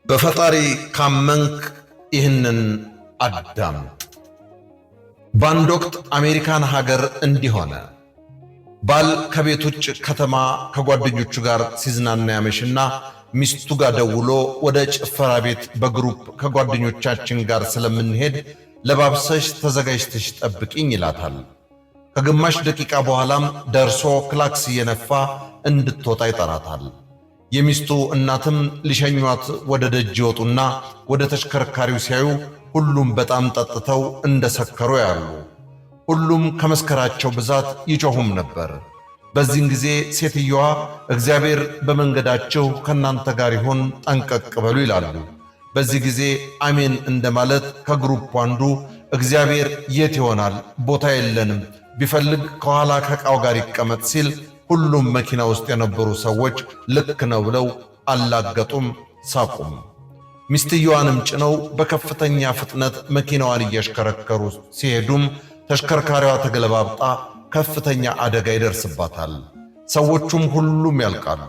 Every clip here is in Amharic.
በፈጣሪ ካመንክ ይህንን አዳምጥ። በአንድ ወቅት አሜሪካን ሀገር እንዲህ ሆነ። ባል ከቤት ውጭ ከተማ ከጓደኞቹ ጋር ሲዝናና ያመሽና ሚስቱ ጋር ደውሎ ወደ ጭፈራ ቤት በግሩፕ ከጓደኞቻችን ጋር ስለምንሄድ ለባብሰሽ ተዘጋጅተሽ ጠብቂኝ ይላታል። ከግማሽ ደቂቃ በኋላም ደርሶ ክላክስ እየነፋ እንድትወጣ ይጠራታል። የሚስቱ እናትም ሊሸኟት ወደ ደጅ ይወጡና ወደ ተሽከርካሪው ሲያዩ ሁሉም በጣም ጠጥተው እንደሰከሩ ያሉ። ሁሉም ከመስከራቸው ብዛት ይጮሁም ነበር። በዚህን ጊዜ ሴትየዋ እግዚአብሔር በመንገዳቸው ከናንተ ጋር ይሆን ጠንቀቅ በሉ ይላሉ። በዚህ ጊዜ አሜን እንደማለት ከግሩፕ አንዱ እግዚአብሔር የት ይሆናል? ቦታ የለንም፣ ቢፈልግ ከኋላ ከዕቃው ጋር ይቀመጥ ሲል ሁሉም መኪና ውስጥ የነበሩ ሰዎች ልክ ነው ብለው አላገጡም፣ ሳቁም። ሚስትየዋንም ጭነው በከፍተኛ ፍጥነት መኪናዋን እያሽከረከሩ ሲሄዱም ተሽከርካሪዋ ተገለባብጣ ከፍተኛ አደጋ ይደርስባታል። ሰዎቹም ሁሉም ያልቃሉ።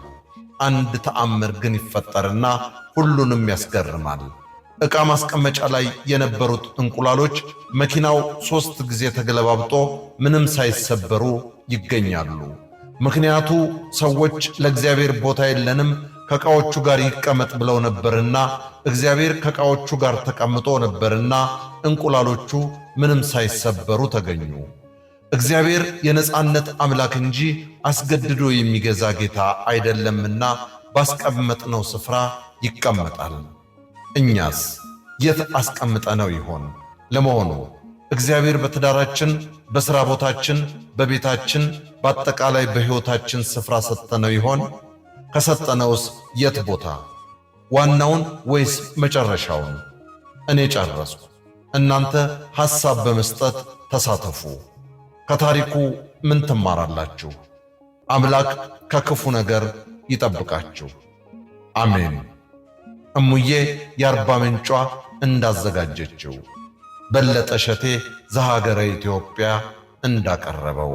አንድ ተአምር ግን ይፈጠርና ሁሉንም ያስገርማል። ዕቃ ማስቀመጫ ላይ የነበሩት እንቁላሎች መኪናው 3 ጊዜ ተገለባብጦ ምንም ሳይሰበሩ ይገኛሉ። ምክንያቱ ሰዎች ለእግዚአብሔር ቦታ የለንም ከዕቃዎቹ ጋር ይቀመጥ ብለው ነበርና እግዚአብሔር ከዕቃዎቹ ጋር ተቀምጦ ነበርና እንቁላሎቹ ምንም ሳይሰበሩ ተገኙ። እግዚአብሔር የነጻነት አምላክ እንጂ አስገድዶ የሚገዛ ጌታ አይደለምና ባስቀመጥነው ስፍራ ይቀመጣል። እኛስ የት አስቀምጠነው ይሆን? ለመሆኑ እግዚአብሔር በትዳራችን፣ በሥራ ቦታችን፣ በቤታችን፣ በአጠቃላይ በሕይወታችን ስፍራ ሰጠነው ይሆን? ከሰጠነውስ የት ቦታ? ዋናውን ወይስ መጨረሻውን? እኔ ጨረስኩ። እናንተ ሐሳብ በመስጠት ተሳተፉ። ከታሪኩ ምን ትማራላችሁ? አምላክ ከክፉ ነገር ይጠብቃችሁ። አሜን። እሙዬ የአርባ ምንጯ እንዳዘጋጀችው፣ በለጠ ሸቴ ዘሀገረ ኢትዮጵያ እንዳቀረበው